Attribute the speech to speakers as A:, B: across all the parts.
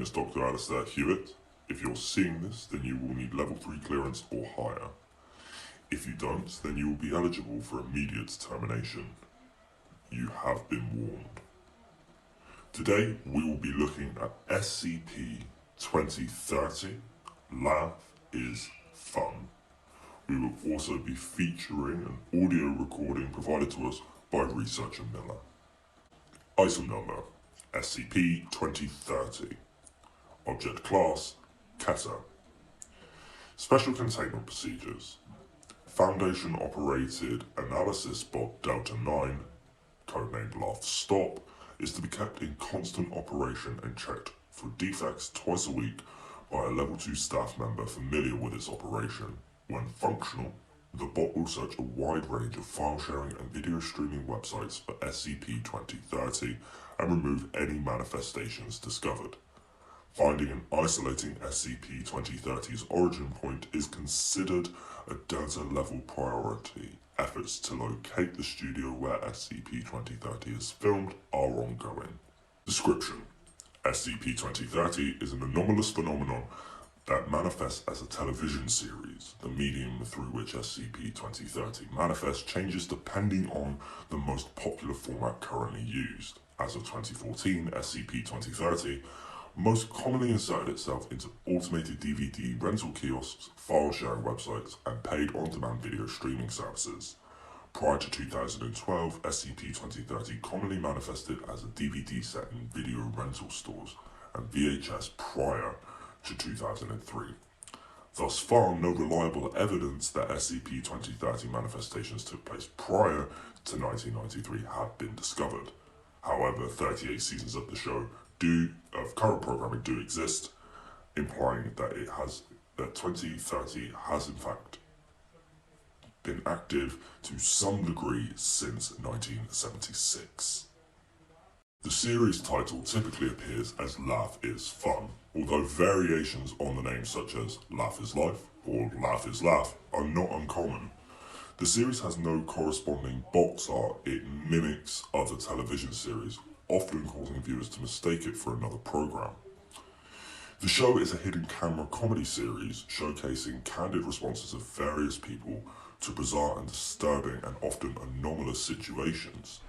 A: is Dr. Alistair Hewitt. If you're seeing this, then you will need level 3 clearance or higher. If you don't, then you will be eligible for immediate termination. You have been warned. Today, we will be looking at SCP-2030, Laugh is Fun. We will also be featuring an audio recording provided to us by researcher Miller. Item number, SCP-2030. Object class, Keta. Special containment procedures. Foundation operated analysis bot Delta 9, codenamed Laugh Stop, is to be kept in constant operation and checked for defects twice a week by a level 2 staff member familiar with its operation. When functional, the bot will search a wide range of file sharing and video streaming websites for SCP-2030 and remove any manifestations discovered. Finding and isolating SCP-2030's origin point is considered a Delta level priority. Efforts to locate the studio where SCP-2030 is filmed are ongoing. Description: SCP-2030 is an anomalous phenomenon that manifests as a television series. The medium through which SCP-2030 manifests changes depending on the most popular format currently used. As of 2014, SCP-2030 most commonly inserted itself into automated DVD rental kiosks, file-sharing websites, and paid on-demand video streaming services. Prior to 2012, SCP-2030 commonly manifested as a DVD set in video rental stores and VHS prior to 2003. Thus far, no reliable evidence that SCP-2030 manifestations took place prior to 1993 have been discovered. However, 38 seasons of the show of current programming do exist, implying that 2030 has in fact been active to some degree since 1976. The series title typically appears as Laugh is Fun, although variations on the name such as Laugh is Life or Laugh is Laugh are not uncommon. The series has no corresponding box art. It mimics other television series, often causing viewers to mistake it for another program. The show is a hidden camera comedy series showcasing candid responses of various people to bizarre and disturbing and often anomalous situations.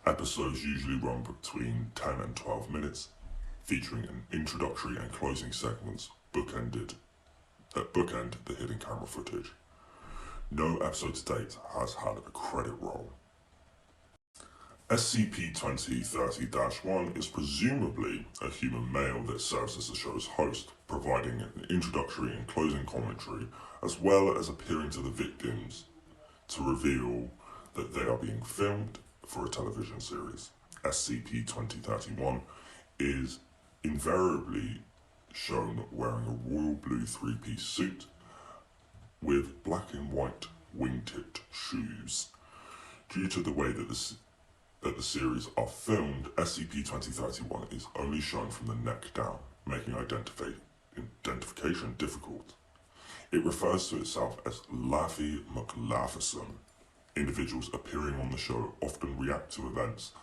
A: Episodes usually run between 10 and 12 minutes, featuring an introductory and closing segments bookend the hidden camera footage. No episode to date has had a credit roll. SCP-2030-1 is presumably a human male that serves as the show's host, providing an introductory and closing commentary, as well as appearing to the victims to reveal that they are being filmed for a television series. SCP-2031 is invariably shown wearing a royal blue 3-piece suit with black and white wingtip shoes. Due to the way that the series are filmed, SCP-2031 is only shown from the neck down, making identification difficult. It refers to itself as Laffy McLaughlin. Individuals appearing on the show often react to events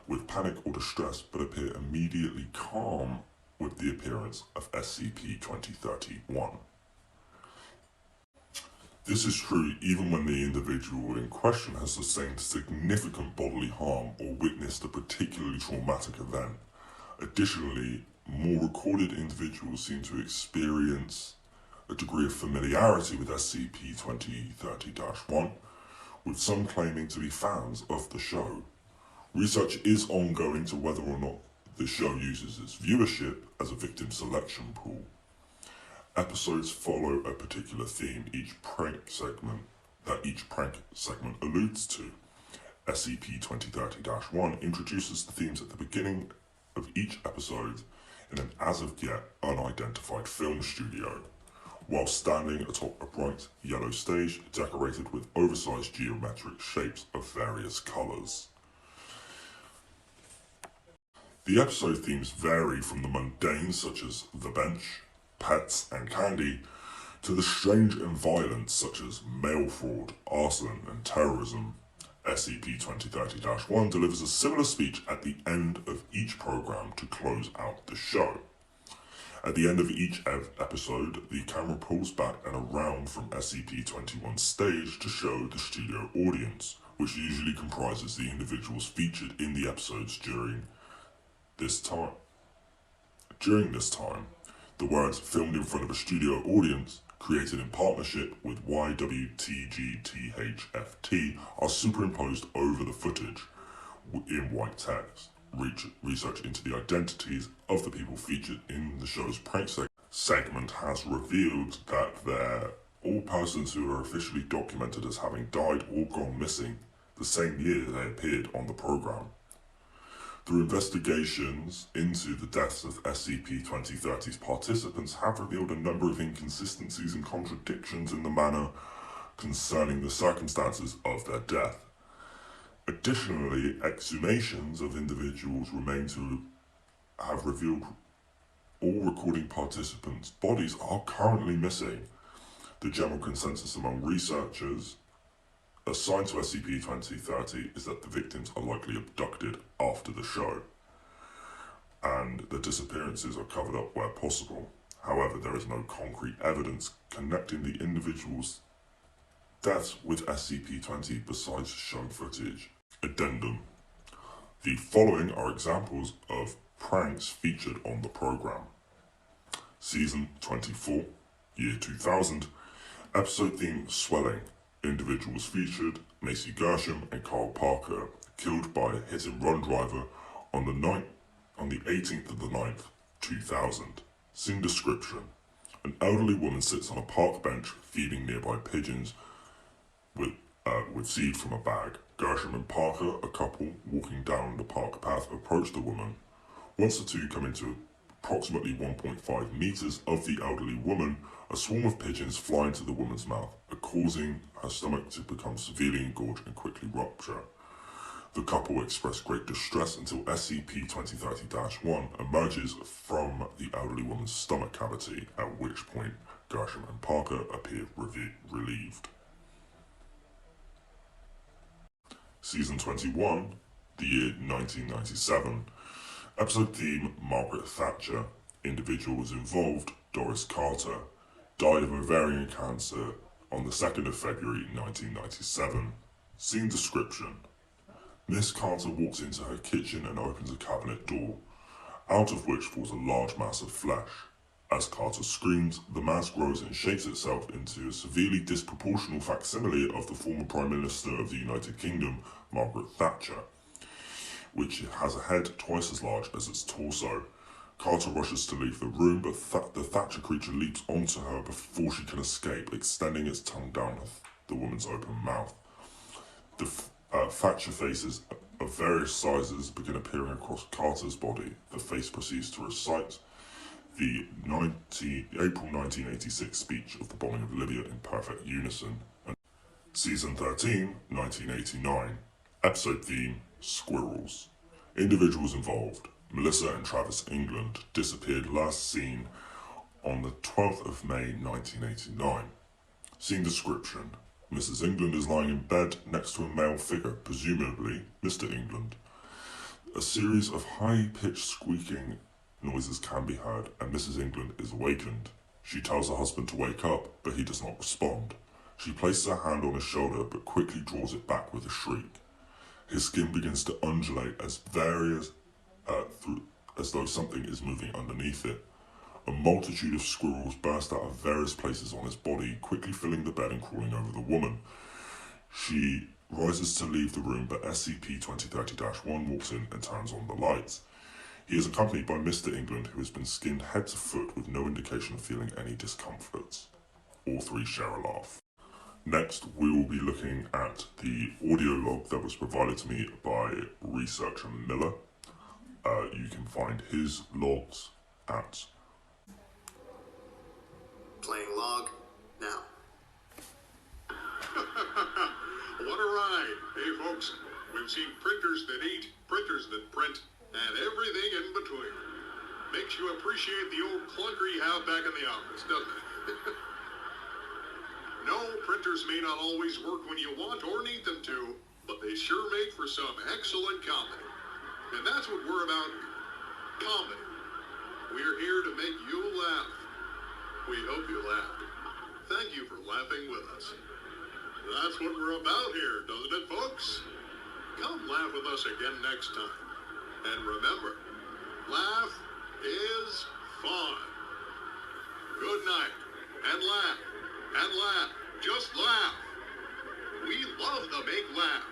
A: with panic or distress, but appear immediately calm with the appearance of SCP-2031. This is true even when the individual in question has sustained significant bodily harm or witnessed a particularly traumatic event. Additionally, more recorded individuals seem to experience a degree of familiarity with SCP-2030-1, with some claiming to be fans of the show. Research is ongoing to whether or not the show uses its viewership as a victim selection pool. Episodes follow a particular theme each prank segment alludes to. SCP-2030-1 introduces the themes at the beginning of each episode in an as-of-yet unidentified film studio, while standing atop a bright yellow stage decorated with oversized geometric shapes of various colours. The episode themes vary from the mundane such as the bench, pets and candy, to the strange and violent such as mail fraud, arson and terrorism. SCP-2030-1 delivers a similar speech at the end of each program to close out the show. At the end of each episode, the camera pulls back and around from SCP-21's stage to show the studio audience, which usually comprises the individuals featured in the episodes during this time. During this time, the words "filmed in front of a studio audience," created in partnership with YWTGTHFT, are superimposed over the footage in white text. Research into the identities of the people featured in the show's prank segment has revealed that they're all persons who are officially documented as having died or gone missing the same year they appeared on the program. Through investigations into the deaths of SCP-2030's participants have revealed a number of inconsistencies and contradictions in the manner concerning the circumstances of their death. Additionally, exhumations of individuals remain to have revealed all recording participants' bodies are currently missing. The general consensus among researchers assigned to SCP-2030 is that the victims are likely abducted after the show, and the disappearances are covered up where possible. However, there is no concrete evidence connecting the individuals' deaths with SCP-20 besides show footage. Addendum. The following are examples of pranks featured on the program. Season 24, Year 2000, episode theme Swelling. Individuals featured: Macy Gershom and Carl Parker, killed by a hit-and-run driver on the 18th of the 9th, 2000. Scene description. An elderly woman sits on a park bench feeding nearby pigeons with seed from a bag. Gershom and Parker, a couple walking down the park path, approach the woman. Once the two come into approximately 1.5 meters of the elderly woman, a swarm of pigeons fly into the woman's mouth, causing her stomach to become severely engorged and quickly rupture. The couple express great distress until SCP-2030-1 emerges from the elderly woman's stomach cavity, at which point Gershom and Parker appear relieved. Season 21, the year 1997. Episode theme Margaret Thatcher. Individuals involved: Doris Carter, died of ovarian cancer on the 2nd of February 1997. Scene description. Miss Carter walks into her kitchen and opens a cabinet door, out of which falls a large mass of flesh. As Carter screams, the mass grows and shapes itself into a severely disproportional facsimile of the former Prime Minister of the United Kingdom, Margaret Thatcher, which has a head twice as large as its torso. Carter rushes to leave the room, but the Thatcher creature leaps onto her before she can escape, extending its tongue down the woman's open mouth. The Thatcher faces of various sizes begin appearing across Carter's body. The face proceeds to recite the April 1986 speech of the bombing of Libya in perfect unison. Season 13, 1989. Episode theme Squirrels. Individuals involved: Melissa and Travis England, disappeared, last seen on the 12th of May 1989. Scene description. Mrs. England is lying in bed next to a male figure, presumably Mr. England. A series of high-pitched squeaking noises can be heard, and Mrs. England is awakened. She tells her husband to wake up, but he does not respond. She places her hand on his shoulder, but quickly draws it back with a shriek. His skin begins to undulate as though something is moving underneath it. A multitude of squirrels burst out of various places on his body, quickly filling the bed and crawling over the woman. She rises to leave the room, but SCP-2030-1 walks in and turns on the lights. He is accompanied by Mr. England, who has been skinned head to foot with no indication of feeling any discomfort. All three share a laugh. Next, we will be looking at the audio log that was provided to me by researcher Miller. You can find his logs at...
B: Playing log now.
C: What a ride. Hey folks, we've seen printers that eat, printers that print, and everything in between. Makes you appreciate the old clunker you have back in the office, doesn't it? No, printers may not always work when you want or need them to, but they sure make for some excellent comedy. And that's what we're about here. Comedy. We're here to make you laugh. We hope you laughed. Thank you for laughing with us. That's what we're about here, doesn't it, folks? Come laugh with us again next time. And remember, laugh is fun. Good night. And laugh. And laugh. Just laugh. We love the big laugh.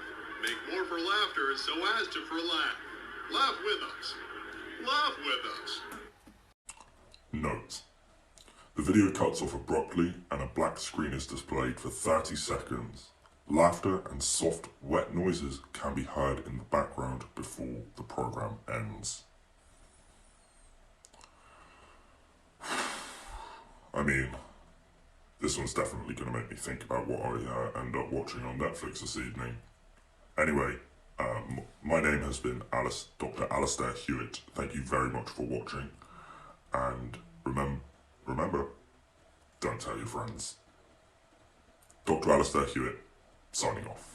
C: Make more for laughter so as to for laugh. Laugh with us. Laugh with us.
A: Note: the video cuts off abruptly and a black screen is displayed for 30 seconds. Laughter and soft, wet noises can be heard in the background before the program ends. I mean, this one's definitely going to make me think about what I end up watching on Netflix this evening. Anyway, my name has been Dr. Alistair Hewitt. Thank you very much for watching. And remember, don't tell your friends. Dr. Alistair Hewitt, signing off.